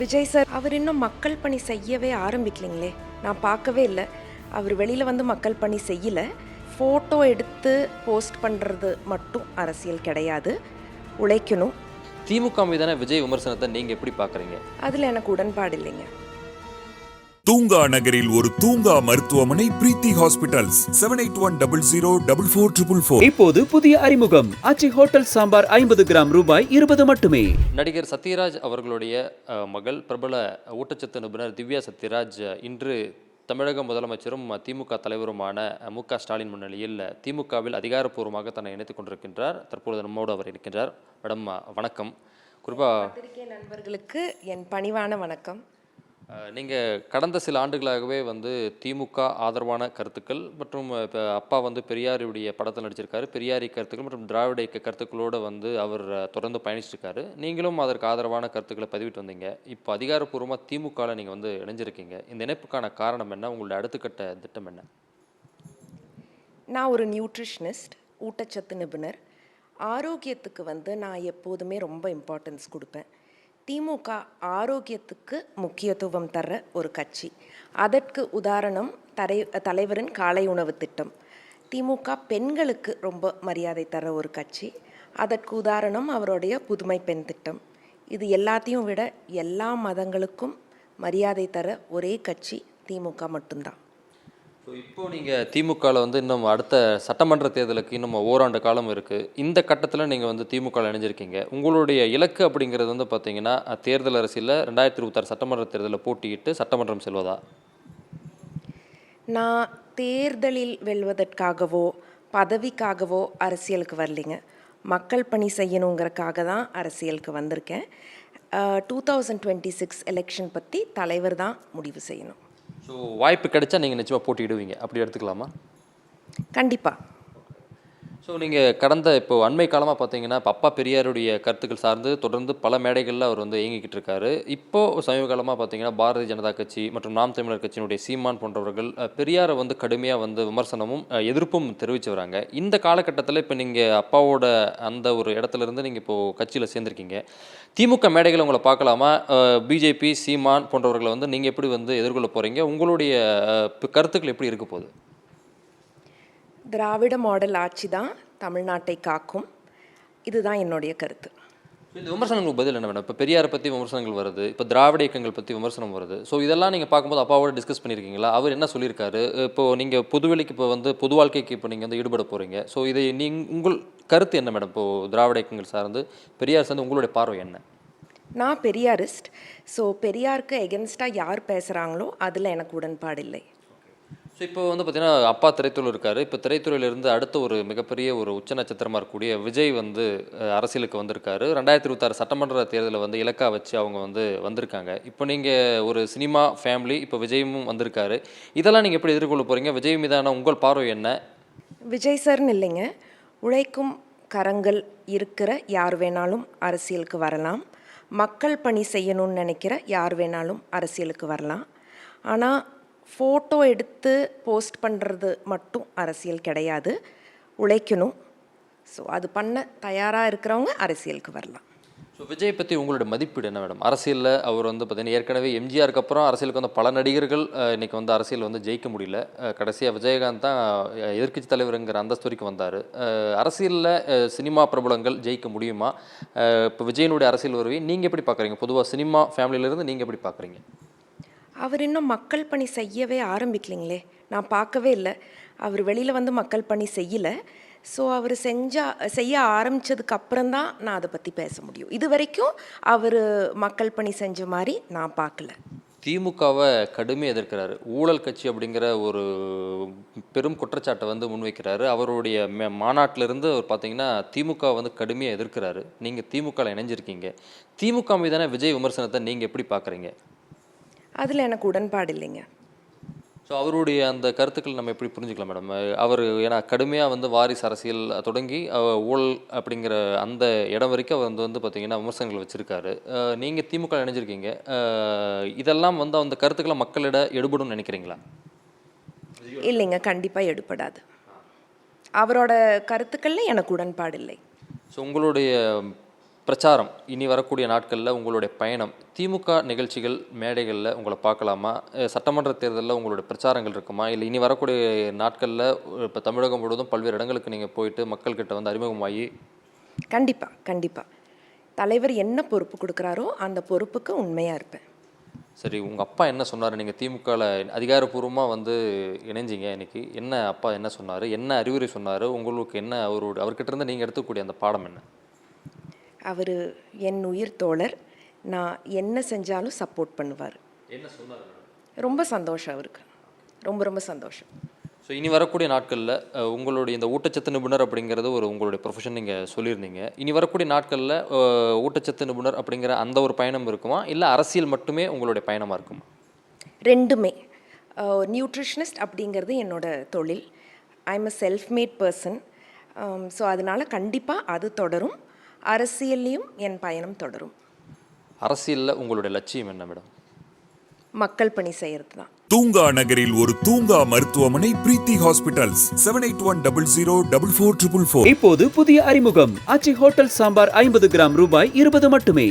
Vijay sir அவர் இன்னும் மக்கள் பணி செய்யவே ஆரம்பிக்கலைங்களே. நான் பார்க்கவே இல்லை. அவர் வெளியில் வந்து மக்கள் பணி செய்யலை. ஃபோட்டோ எடுத்து போஸ்ட் பண்ணுறது மட்டும் அரசியல் கிடையாது. உழைக்கணும். திமுக மீதான விஜய் விமர்சனத்தை நீங்கள் எப்படி பார்க்குறீங்க? அதில் எனக்கு உடன்பாடு இல்லைங்க. தூங்கா நகரில் ஒரு தூங்கா மருத்துவமனை பிரீத்தி ஹாஸ்பிட்டல்ஸ் 7810044444. இப்போது புதிய அறிமுகம் ஆச்சி ஹோட்டல் சாம்பார் 50 கிராம் ரூபாய் 20 மட்டுமே. நடிகர் சத்யராஜ் அவர்களுடைய மகள் பிரபல ஊட்டச்சத்து நிபுணர் திவ்யா சத்யராஜ் இன்று தமிழக முதலமைச்சரும் திமுக தலைவருமான மு.க. ஸ்டாலின் முன்னிலையில் திமுகவில் அதிகாரப்பூர்வமாக தன்னை இணைத்துக் கொண்டிருக்கின்றார். தற்பொழுது நம்மோடு அவர் இருக்கின்றார். மேடம் வணக்கம். குறிப்பாக பத்திரிகை நண்பர்களுக்கு என் பணிவான வணக்கம். நீங்கள் கடந்த சில ஆண்டுகளாகவே வந்து திமுக ஆதரவான கருத்துக்கள் மற்றும் இப்போ அப்பா வந்து பெரியாருடைய படத்தில் நடிச்சிருக்காரு. பெரியாரி கருத்துக்கள் மற்றும் திராவிட இயக்க கருத்துக்களோடு வந்து அவர் தொடர்ந்து பயணிச்சிருக்காரு. நீங்களும் அதற்கு ஆதரவான கருத்துக்களை பதிவிட்டு வந்தீங்க. இப்போ அதிகாரப்பூர்வமாக திமுகவில் நீங்கள் வந்து இணைஞ்சிருக்கீங்க. இந்த இணைப்புக்கான காரணம் என்ன? உங்களுடைய அடுத்துக்கட்ட திட்டம் என்ன? நான் ஒரு நியூட்ரிஷனிஸ்ட், ஊட்டச்சத்து நிபுணர். ஆரோக்கியத்துக்கு வந்து நான் எப்போதுமே ரொம்ப இம்பார்ட்டன்ஸ் கொடுப்பேன். திமுக ஆரோக்கியத்துக்கு முக்கியத்துவம் தர்ற ஒரு கட்சி. அதற்கு உதாரணம் தலைவரின் காலை உணவு திட்டம். திமுக பெண்களுக்கு ரொம்ப மரியாதை தர்ற ஒரு கட்சி. அதற்கு உதாரணம் அவருடைய புதுமை பெண் திட்டம். இது எல்லாத்தையும் விட எல்லா மதங்களுக்கும் மரியாதை தர ஒரே கட்சி திமுக மட்டும்தான். ஸோ இப்போது நீங்கள் திமுகவில் வந்து இன்னும் அடுத்த சட்டமன்ற தேர்தலுக்கு இன்னும் ஓராண்டு காலம் இருக்குது. இந்த கட்டத்தில் நீங்கள் வந்து திமுகவில் இணைஞ்சிருக்கீங்க. உங்களுடைய இலக்கு அப்படிங்கிறது வந்து பார்த்தீங்கன்னா தேர்தல் அரசியலில் 2026 சட்டமன்ற தேர்தலில் போட்டியிட்டு சட்டமன்றம் செல்வதா? நான் தேர்தலில் வெல்வதற்காகவோ பதவிக்காகவோ அரசியலுக்கு வரலைங்க. மக்கள் பணி செய்யணுங்கிறக்காக தான் அரசியலுக்கு வந்திருக்கேன். 2026 எலெக்ஷன் பற்றி தலைவர் தான் முடிவு செய்யணும். ஸோ வாய்ப்பு கிடைச்சா நீங்கள் நிச்சயமாக போட்டியிடுவீங்க, அப்படி எடுத்துக்கலாமா? கண்டிப்பாக. ஸோ நீங்கள் கடந்த இப்போ அண்மை காலமாக பார்த்தீங்கன்னா அப்பா பெரியாருடைய கருத்துக்கள் சார்ந்து தொடர்ந்து பல மேடைகளில் அவர் வந்து இயங்கிக்கிட்டு இருக்காரு. இப்போது சமீப காலமாக பார்த்தீங்கன்னா பாரதிய ஜனதா கட்சி மற்றும் நாம் தமிழர் கட்சியினுடைய சீமான் போன்றவர்கள் பெரியாரை வந்து கடுமையாக வந்து விமர்சனமும் எதிர்ப்பும் தெரிவித்து வராங்க. இந்த காலகட்டத்தில் இப்போ நீங்கள் அப்பாவோட அந்த ஒரு இடத்துலேருந்து நீங்கள் இப்போது கட்சியில் சேர்ந்துருக்கீங்க. திமுக மேடைகளை உங்களை பார்க்கலாமா? பிஜேபி சீமான் போன்றவர்களை வந்து நீங்கள் எப்படி வந்து எதிர்கொள்ள போகிறீங்க? உங்களுடைய கருத்துக்கள் எப்படி இருக்க போகுது? திராவிட மாடல் ஆட்சி தான் தமிழ்நாட்டை காக்கும். இதுதான் என்னுடைய கருத்து. இந்த விமர்சனங்களுக்கு பதில் என்ன வேணும்? இப்போ பெரியாரை பற்றி விமர்சனங்கள் வருது, இப்போ திராவிட இயக்கங்கள் பற்றி விமர்சனம் வருது. ஸோ இதெல்லாம் நீங்கள் பார்க்கும்போது அப்பாவோட டிஸ்கஸ் பண்ணியிருக்கீங்களா? அவர் என்ன சொல்லியிருக்காரு? இப்போது நீங்கள் பொதுவெளிக்கு இப்போ வந்து பொது வாழ்க்கைக்கு இப்போ நீங்கள் வந்து ஈடுபட போகிறீங்க. ஸோ இதை உங்கள் கருத்து என்ன மேடம்? இப்போது திராவிட இயக்கங்கள் சார்ந்து பெரியார் சார்ந்து உங்களுடைய பார்வை என்ன? நான் பெரியாரிஸ்ட். ஸோ பெரியாருக்கு எகென்ஸ்டாக யார் பேசுகிறாங்களோ அதில் எனக்கு உடன்பாடு இல்லை. ஸோ இப்போ வந்து பார்த்தீங்கன்னா அப்பா திரைத்துறையில் இருக்கார். இப்போ திரைத்துறையிலிருந்து அடுத்த ஒரு மிகப்பெரிய ஒரு உச்ச நட்சத்திரமாக இருக்கக்கூடிய விஜய் வந்து அரசியலுக்கு வந்திருக்காரு. 2026 சட்டமன்ற தேர்தலில் வந்து இலக்கா வச்சு அவங்க வந்து வந்திருக்காங்க. இப்போ நீங்கள் ஒரு சினிமா ஃபேமிலி, இப்போ விஜயும் வந்திருக்காரு. இதெல்லாம் நீங்கள் எப்படி எதிர்கொள்ள போகிறீங்க? விஜய் மீதான உங்கள் பார்வை என்ன? விஜய் சார்னு இல்லைங்க, உழைக்கும் கரங்கள் இருக்கிற யார் வேணாலும் அரசியலுக்கு வரலாம். மக்கள் பணி செய்யணும்னு நினைக்கிற யார் வேணாலும் அரசியலுக்கு வரலாம். ஆனால் ஃபோட்டோ எடுத்து போஸ்ட் பண்ணுறது மட்டும் அரசியல் கிடையாது. உழைக்கணும். ஸோ அது பண்ண தயாராக இருக்கிறவங்க அரசியலுக்கு வரலாம். ஸோ விஜய் பற்றி உங்களோட மதிப்பீடு என்ன மேடம்? அரசியலில் அவர் வந்து பார்த்தீங்கன்னா ஏற்கனவே எம்ஜிஆருக்கு அப்புறம் அரசியலுக்கு வந்து பல நடிகர்கள் இன்றைக்கி வந்து அரசியல் வந்து ஜெயிக்க முடியல. கடைசியாக விஜயகாந்த் தான் எதிர்க்கட்சி தலைவருங்கிற அந்தஸ்து வரைக்கும் வந்தார். அரசியலில் சினிமா பிரபலங்கள் ஜெயிக்க முடியுமா? இப்போ விஜயனுடைய அரசியல் வருவி நீங்கள் எப்படி பார்க்குறீங்க? பொதுவாக சினிமா ஃபேமிலியிலேருந்து நீங்கள் எப்படி பார்க்குறீங்க? அவர் இன்னும் மக்கள் பணி செய்யவே ஆரம்பிக்கலைங்களே. நான் பார்க்கவே இல்லை. அவர் வெளியில் வந்து மக்கள் பணி செய்யலை. ஸோ அவர் செய்ய ஆரம்பித்ததுக்கு அப்புறம்தான் நான் அதை பற்றி பேச முடியும். இது வரைக்கும் அவர் மக்கள் பணி செஞ்ச மாதிரி நான் பார்க்கல. திமுகவை கடுமையாக எதிர்க்கிறாரு. ஊழல் கட்சி அப்படிங்கிற ஒரு பெரும் குற்றச்சாட்டை வந்து முன்வைக்கிறாரு. அவருடைய மாநாட்டிலிருந்து அவர் பார்த்தீங்கன்னா திமுக வந்து கடுமையாக எதிர்க்கிறாரு. நீங்கள் திமுகவில் இணைஞ்சிருக்கீங்க. திமுக மீதான விஜய் விமர்சனத்தை நீங்கள் எப்படி பார்க்குறீங்க? அதில் எனக்கு உடன்பாடு இல்லைங்க. ஸோ அவருடைய அந்த கருத்துக்கள் நம்ம எப்படி புரிஞ்சுக்கலாம் மேடம்? அவர் ஏன்னா கடுமையாக வந்து வாரிசு அரசியல் தொடங்கி ஊழல் அப்படிங்கிற அந்த இடம் வரைக்கும் அவர் வந்து பார்த்தீங்கன்னா விமர்சனங்கள் வச்சுருக்காரு. நீங்கள் திமுக இணைஞ்சிருக்கீங்க. இதெல்லாம் வந்து அந்த கருத்துக்களை மக்களிட எடுபடும் நினைக்கிறீங்களா? இல்லைங்க, கண்டிப்பாக எடுபடாது. அவரோட கருத்துக்களில் எனக்கு உடன்பாடு இல்லை. ஸோ உங்களுடைய பிரச்சாரம் இனி வரக்கூடிய நாட்களில் உங்களுடைய பயணம் திமுக நிகழ்ச்சிகள் மேடைகளில் உங்களை பார்க்கலாமா? சட்டமன்ற தேர்தலில் உங்களுடைய பிரச்சாரங்கள் இருக்குமா? இல்லை இனி வரக்கூடிய நாட்களில் இப்போ தமிழகம் முழுவதும் பல்வேறு இடங்களுக்கு நீங்கள் போயிட்டு மக்கள்கிட்ட வந்து அறிமுகமாகி? கண்டிப்பாக கண்டிப்பாக தலைவர் என்ன பொறுப்பு கொடுக்குறாரோ அந்த பொறுப்புக்கு உண்மையாக இருப்பேன். சரி, உங்கள் அப்பா என்ன சொன்னார்? நீங்கள் திமுகவில் அதிகாரப்பூர்வமாக வந்து இணைஞ்சிங்க இன்னைக்கு. என்ன அப்பா என்ன சொன்னார்? என்ன அறிவுரை சொன்னார்? உங்களுக்கு என்ன அவர்கிட்ட இருந்து நீங்கள் எடுத்துக்கூடிய அந்த பாடம் என்ன? அவர் என் உயிர் தோழர். நான் என்ன செஞ்சாலும் சப்போர்ட் பண்ணுவார். என்ன சொன்னார்? ரொம்ப சந்தோஷம் அவருக்கு. ரொம்ப ரொம்ப சந்தோஷம். ஸோ இனி வரக்கூடிய நாட்களில் உங்களுடைய இந்த ஊட்டச்சத்து நிபுணர் அப்படிங்கிறது உங்களுடைய ப்ரொஃபஷன் நீங்கள் சொல்லியிருந்தீங்க. இனி வரக்கூடிய நாட்களில் ஊட்டச்சத்து நிபுணர் அப்படிங்கிற அந்த ஒரு பயணம் இருக்குமா? இல்லை அரசியல் மட்டுமே உங்களுடைய பயணமாக இருக்குமா? ரெண்டுமே. நியூட்ரிஷனிஸ்ட் அப்படிங்கிறது என்னோட தொழில். I am a self mat person. So அதனால் கண்டிப்பாக அது தொடரும். அரசியல்லையும் என் பயணம் தொடரும். அரசியலில் உங்களுடைய லட்சியம் என்ன மேடம்? மக்கள் பணி செய்கிறது தான். தூங்கா நகரில் ஒரு தூங்கா மருத்துவமனை பிரீத்தி ஹாஸ்பிட்டல்ஸ் 7810044444. இப்போது புதிய அறிமுகம் ஆச்சி ஹோட்டல் சாம்பார் 50 கிராம் ரூபாய் 20 மட்டுமே.